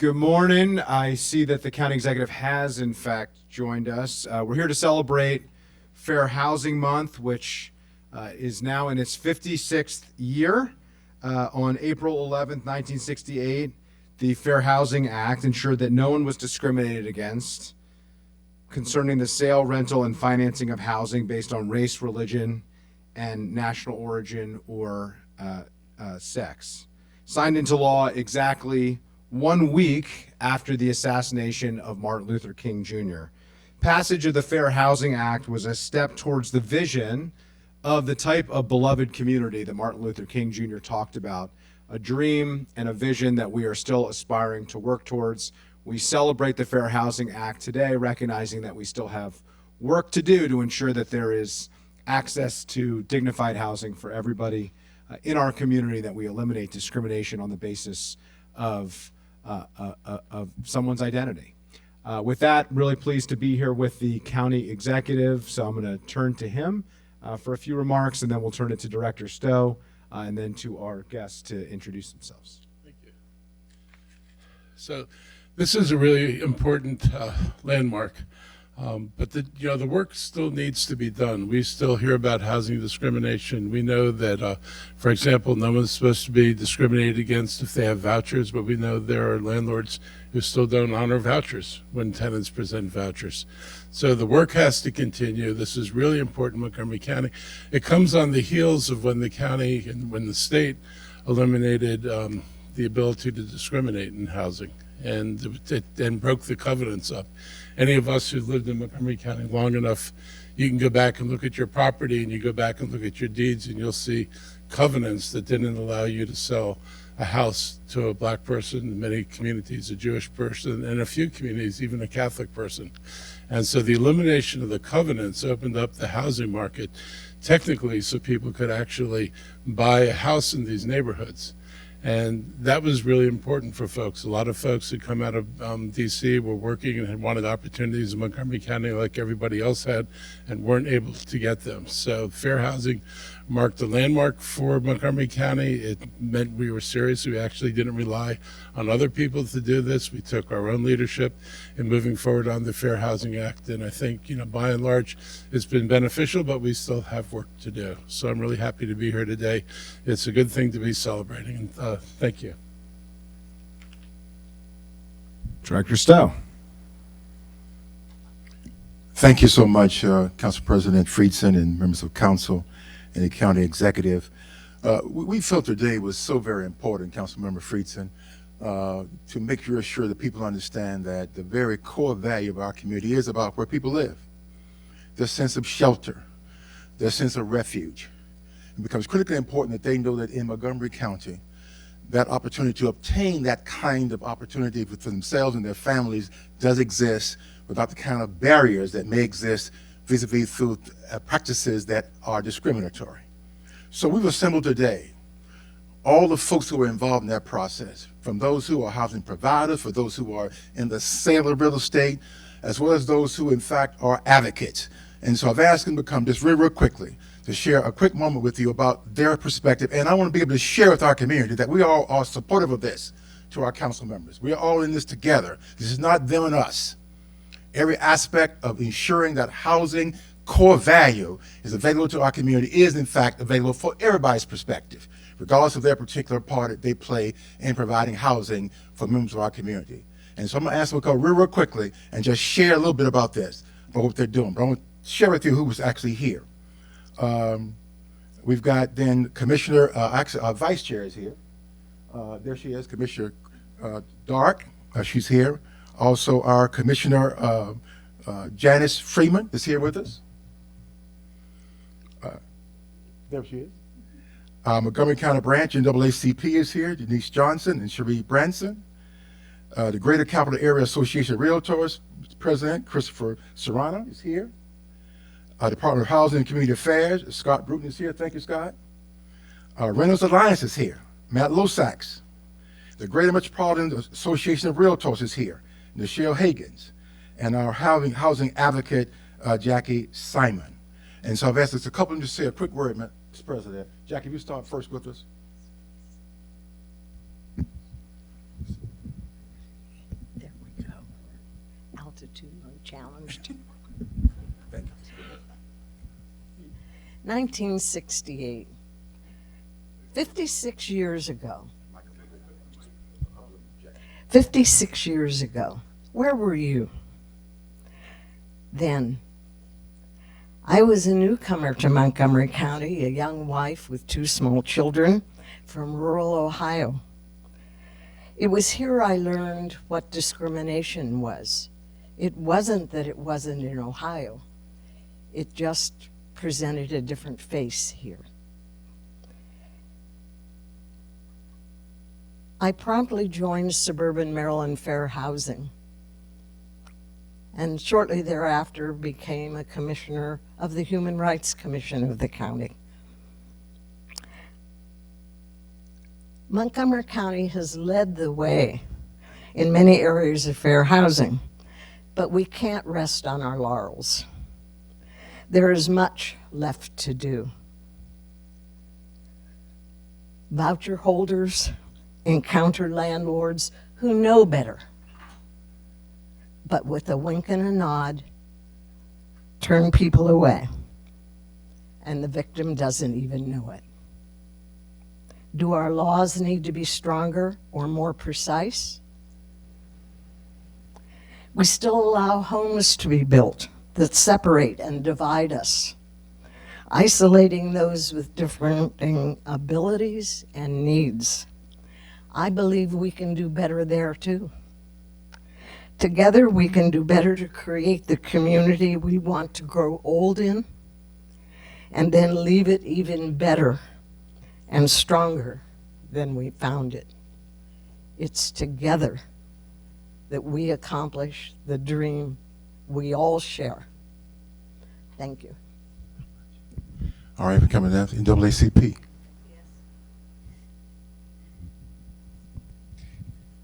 Good morning. I see that the county executive has, in fact, joined us. We're here to celebrate Fair Housing Month, which is now in its 56th year. On April 11th, 1968, the Fair Housing Act ensured that no one was discriminated against concerning the sale, rental, and financing of housing based on race, religion, and national origin or sex. Signed into law exactly 1 week after the assassination of Martin Luther King Jr. Passage of the Fair Housing Act was a step towards the vision of the type of beloved community that Martin Luther King Jr. talked about, a dream and a vision that we are still aspiring to work towards. We celebrate the Fair Housing Act today, recognizing that we still have work to do to ensure that there is access to dignified housing for everybody in our community, that we eliminate discrimination on the basis of someone's identity. With that, really pleased to be here with the county executive, so I'm going to turn to him for a few remarks, and then we'll turn it to Director Stowe, and then to our guests to introduce themselves. Thank you. So this is a really important landmark, but the work still needs to be done. We still hear about housing discrimination. We know that, for example, no one's supposed to be discriminated against if they have vouchers, but we know there are landlords who still don't honor vouchers when tenants present vouchers. So the work has to continue. This is really important in Montgomery County. It comes on the heels of when the county and when the state eliminated the ability to discriminate in housing and broke the covenants up. Any of us who've lived in Montgomery County long enough, you can go back and look at your property and you go back and look at your deeds and you'll see covenants that didn't allow you to sell a house to a black person, in many communities a Jewish person, and a few communities even a Catholic person. And so the elimination of the covenants opened up the housing market technically so people could actually buy a house in these neighborhoods. And that was really important for folks. A lot of folks who come out of DC were working and had wanted opportunities in Montgomery County like everybody else had and weren't able to get them. So fair housing marked a landmark for Montgomery County. It meant we were serious. We actually didn't rely on other people to do this. We took our own leadership in moving forward on the Fair Housing Act. And I think, by and large, it's been beneficial, but we still have work to do. So I'm really happy to be here today. It's a good thing to be celebrating. And thank you. Director Stowe. Thank you so much, Council President Friedson and members of council and the county executive. We felt today was so very important, Councilmember Friedson, to make sure that people understand that the very core value of our community is about where people live, their sense of shelter, their sense of refuge. It becomes critically important that they know that in Montgomery County, that opportunity to obtain that kind of opportunity for themselves and their families does exist without the kind of barriers that may exist vis-a-vis through practices that are discriminatory. So we've assembled today all the folks who are involved in that process, from those who are housing providers, for those who are in the sale of real estate, as well as those who in fact are advocates. And so I've asked them to come just real quickly to share a quick moment with you about their perspective. And I want to be able to share with our community that we all are supportive of this to our council members. We are all in this together. This is not them and us. Every aspect of ensuring that housing core value is available to our community is in fact available for everybody's perspective, regardless of their particular part that they play in providing housing for members of our community. And so I'm gonna ask them to come real quickly and just share a little bit about this, about what they're doing. But I want to share with you who was actually here. We've got then Commissioner, Vice Chair is here. There she is, Commissioner Dark, she's here. Also, our Commissioner Janice Freeman is here with us. There she is. Montgomery County Branch NAACP is here. Denise Johnson and Cherie Branson. The Greater Capital Area Association of Realtors President Christopher Serrano is here. Department of Housing and Community Affairs, Scott Bruton is here. Thank you, Scott. Renters Alliance is here. Matt Losax. The Greater Metropolitan Association of Realtors is here. Nichelle Higgins, and our housing advocate, Jackie Simon. And so I've asked us a couple of them to say a quick word, Mr. President. Jackie, if you start first with us. altitudinally challenged. Thank you. 1968, 56 years ago. 56 years ago, where were you? Then, I was a newcomer to Montgomery County, a young wife with 2 small children from rural Ohio. It was here I learned what discrimination was. It wasn't that it wasn't in Ohio. It just presented a different face here. I promptly joined suburban Maryland Fair Housing, and shortly thereafter became a commissioner of the Human Rights Commission of the county. Montgomery County has led the way in many areas of fair housing, but we can't rest on our laurels. There is much left to do. Voucher holders encounter landlords who know better, but with a wink and a nod, turn people away, and the victim doesn't even know it. Do our laws need to be stronger or more precise? We still allow homes to be built that separate and divide us, isolating those with differing abilities and needs. I believe we can do better there too. Together we can do better to create the community we want to grow old in, and then leave it even better and stronger than we found it. It's together that we accomplish the dream we all share. Thank you. All right, we're coming down to NAACP.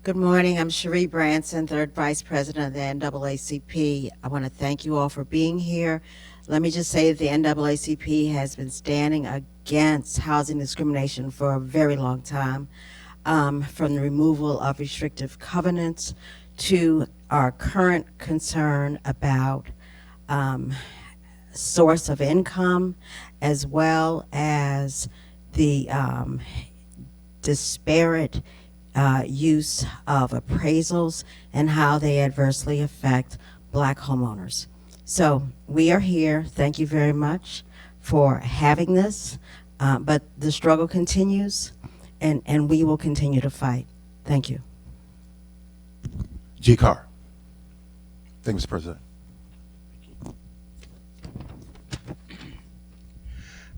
Good morning. I'm Cherie Branson, third vice president of the NAACP. I want to thank you all for being here. Let me just say that the NAACP has been standing against housing discrimination for a very long time, from the removal of restrictive covenants to our current concern about source of income, as well as the disparate use of appraisals and how they adversely affect Black homeowners. So we are here. Thank you very much for having this, but the struggle continues, and we will continue to fight. Thank you. G. Carr. Thank you, Mr. President.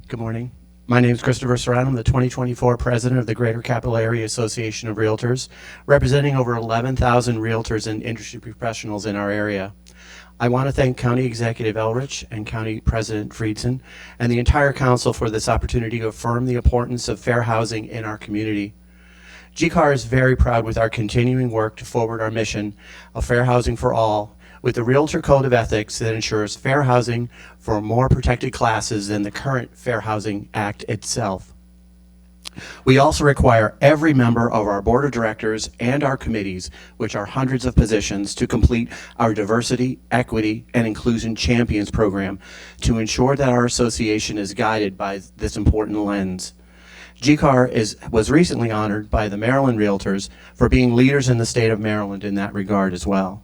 Good morning. My name is Christopher Serrano. I'm the 2024 president of the Greater Capital Area Association of Realtors, representing over 11,000 realtors and industry professionals in our area. I want to thank County Executive Elrich and County President Friedson and the entire council for this opportunity to affirm the importance of fair housing in our community. GCAR is very proud with our continuing work to forward our mission of fair housing for all, with the Realtor Code of Ethics that ensures fair housing for more protected classes than the current Fair Housing Act itself. We also require every member of our board of directors and our committees, which are hundreds of positions, to complete our Diversity, Equity, and Inclusion Champions program to ensure that our association is guided by this important lens. GCAR was recently honored by the Maryland Realtors for being leaders in the state of Maryland in that regard as well.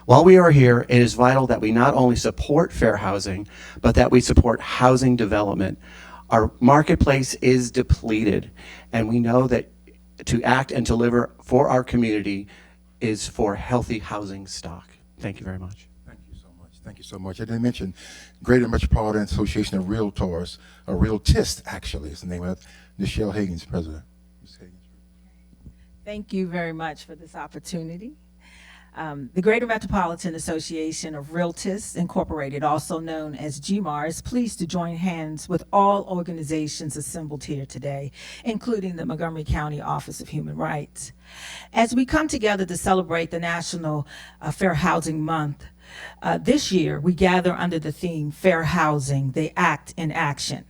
While we are here, it is vital that we not only support fair housing, but that we support housing development. Our marketplace is depleted, and we know that to act and deliver for our community is for healthy housing stock. Thank you very much. Thank you so much. Thank you so much. I didn't mention Greater Metropolitan Association of Realtors, or Realtist, actually, is the name of it. Nichelle Hagan's president. Ms. Hagan. Thank you very much for this opportunity. The Greater Metropolitan Association of Realtors Incorporated, also known as GMAR, is pleased to join hands with all organizations assembled here today, including the Montgomery County Office of Human Rights. As we come together to celebrate the National Fair Housing Month, this year we gather under the theme Fair Housing, the Act in Action.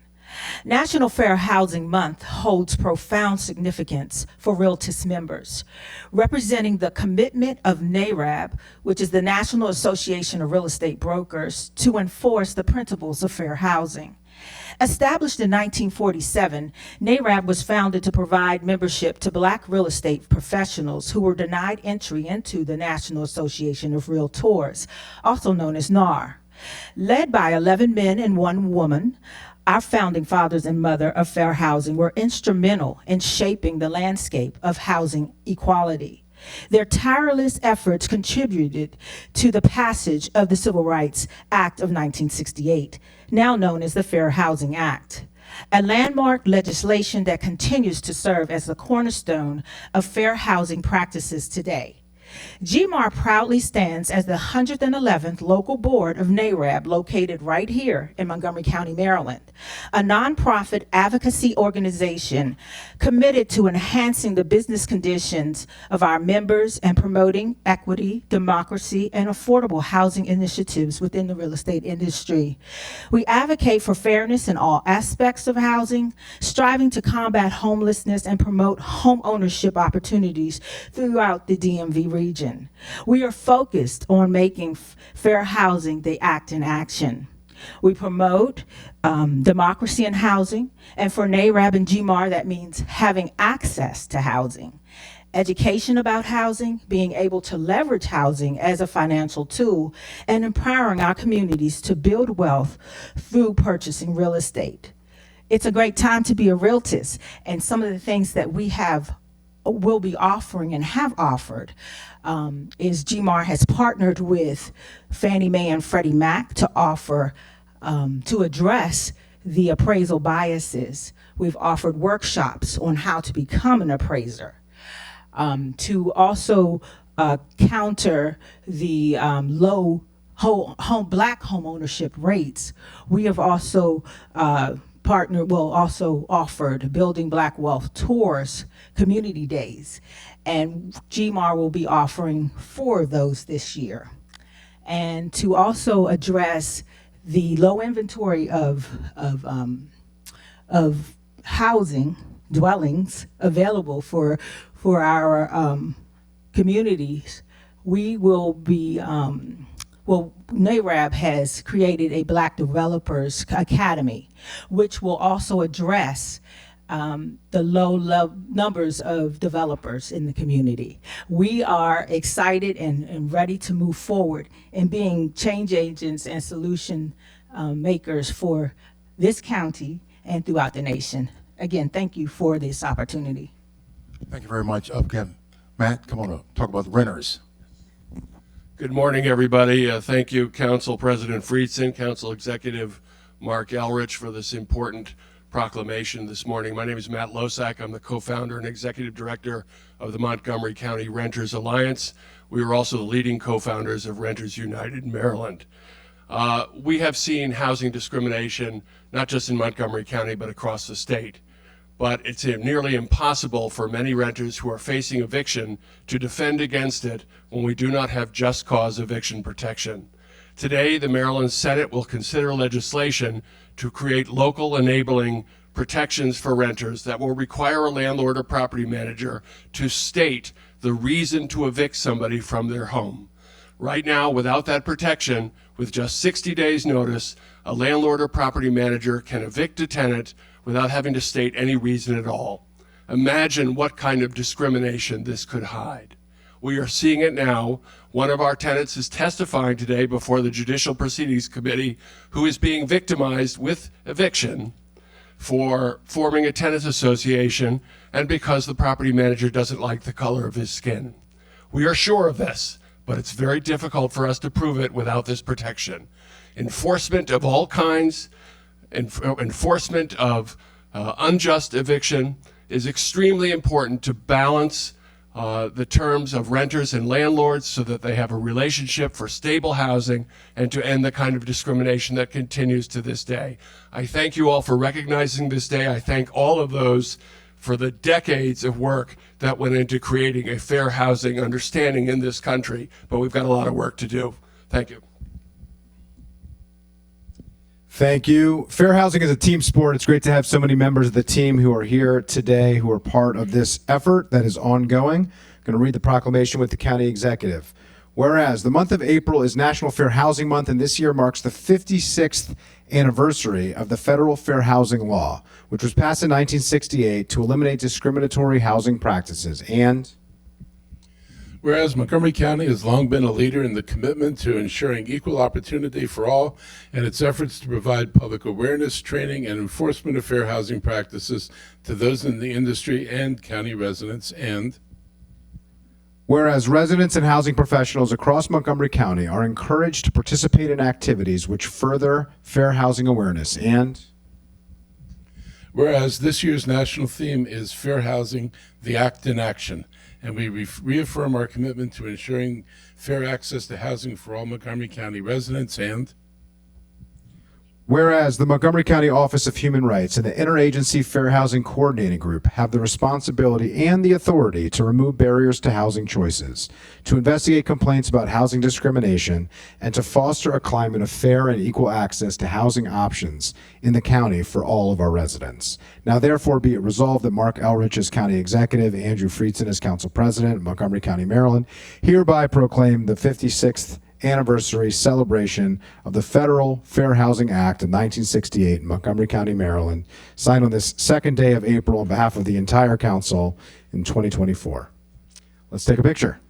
National Fair Housing Month holds profound significance for Realtis members, representing the commitment of NARAB, which is the National Association of Real Estate Brokers, to enforce the principles of fair housing. Established in 1947, NARAB was founded to provide membership to Black real estate professionals who were denied entry into the National Association of Realtors, also known as NAR. Led by 11 men and 1 woman, our founding fathers and mother of fair housing were instrumental in shaping the landscape of housing equality. Their tireless efforts contributed to the passage of the Civil Rights Act of 1968, now known as the Fair Housing Act, a landmark legislation that continues to serve as the cornerstone of fair housing practices today. GMAR proudly stands as the 111th local board of NARAB, located right here in Montgomery County, Maryland, a nonprofit advocacy organization committed to enhancing the business conditions of our members and promoting equity, democracy, and affordable housing initiatives within the real estate industry. We advocate for fairness in all aspects of housing, striving to combat homelessness and promote home ownership opportunities throughout the DMV region. We are focused on making fair housing the act in action. We promote democracy in housing, and for NARAB and GMAR, that means having access to housing, education about housing, being able to leverage housing as a financial tool, and empowering our communities to build wealth through purchasing real estate. It's a great time to be a Realtis, and some of the things that will be offering and have offered is GMAR has partnered with Fannie Mae and Freddie Mac to offer, to address the appraisal biases. We've offered workshops on how to become an appraiser, to also counter the low Black home ownership rates. We have also offered Building Black Wealth Tours community days, and GMAR will be offering 4 of those this year. And to also address the low inventory of housing dwellings available for our communities, we will be NARAB has created a Black Developers Academy, which will also address the low numbers of developers in the community. We are excited and ready to move forward in being change agents and solution makers for this county and throughout the nation. Again, thank you for this opportunity. Thank you very much. Again, Matt, come on up. Talk about the renters. Good morning, everybody. Thank you, Council President Friedson, Council Executive Mark Elrich, for this important proclamation this morning. My name is Matt Losak. I'm the co-founder and executive director of the Montgomery County Renters Alliance. We are also the leading co-founders of Renters United Maryland. We have seen housing discrimination, not just in Montgomery County, but across the state. But it's nearly impossible for many renters who are facing eviction to defend against it when we do not have just cause eviction protection. Today, the Maryland Senate will consider legislation to create local enabling protections for renters that will require a landlord or property manager to state the reason to evict somebody from their home. Right now, without that protection, with just 60 days notice, a landlord or property manager can evict a tenant without having to state any reason at all. Imagine what kind of discrimination this could hide. We are seeing it now. One of our tenants is testifying today before the Judicial Proceedings Committee, who is being victimized with eviction for forming a tenants association and because the property manager doesn't like the color of his skin. We are sure of this, but it's very difficult for us to prove it without this protection. Enforcement of all kinds, enforcement of unjust eviction is extremely important to balance the terms of renters and landlords so that they have a relationship for stable housing and to end the kind of discrimination that continues to this day. I thank you all for recognizing this day. I thank all of those for the decades of work that went into creating a fair housing understanding in this country, but we've got a lot of work to do. Thank you. Thank you. Fair housing is a team sport. It's great to have so many members of the team who are here today who are part of this effort that is ongoing. I'm going to read the proclamation with the county executive. Whereas the month of April is National Fair Housing Month, and this year marks the 56th anniversary of the federal fair housing law, which was passed in 1968 to eliminate discriminatory housing practices. And Whereas Montgomery County has long been a leader in the commitment to ensuring equal opportunity for all and its efforts to provide public awareness, training, and enforcement of fair housing practices to those in the industry and county residents. And whereas residents and housing professionals across Montgomery County are encouraged to participate in activities which further fair housing awareness. And whereas this year's national theme is Fair Housing, the Act in Action, and we reaffirm our commitment to ensuring fair access to housing for all Montgomery County residents. And whereas the Montgomery County Office of Human Rights and the Interagency Fair Housing Coordinating Group have the responsibility and the authority to remove barriers to housing choices, to investigate complaints about housing discrimination, and to foster a climate of fair and equal access to housing options in the county for all of our residents. Now, therefore, be it resolved that Mark Elrich as County Executive, Andrew Friedson as Council President of Montgomery County, Maryland, hereby proclaim the 56th anniversary celebration of the Federal Fair Housing Act of 1968 in Montgomery County, Maryland, signed on this second day of April on behalf of the entire council in 2024. Let's take a picture.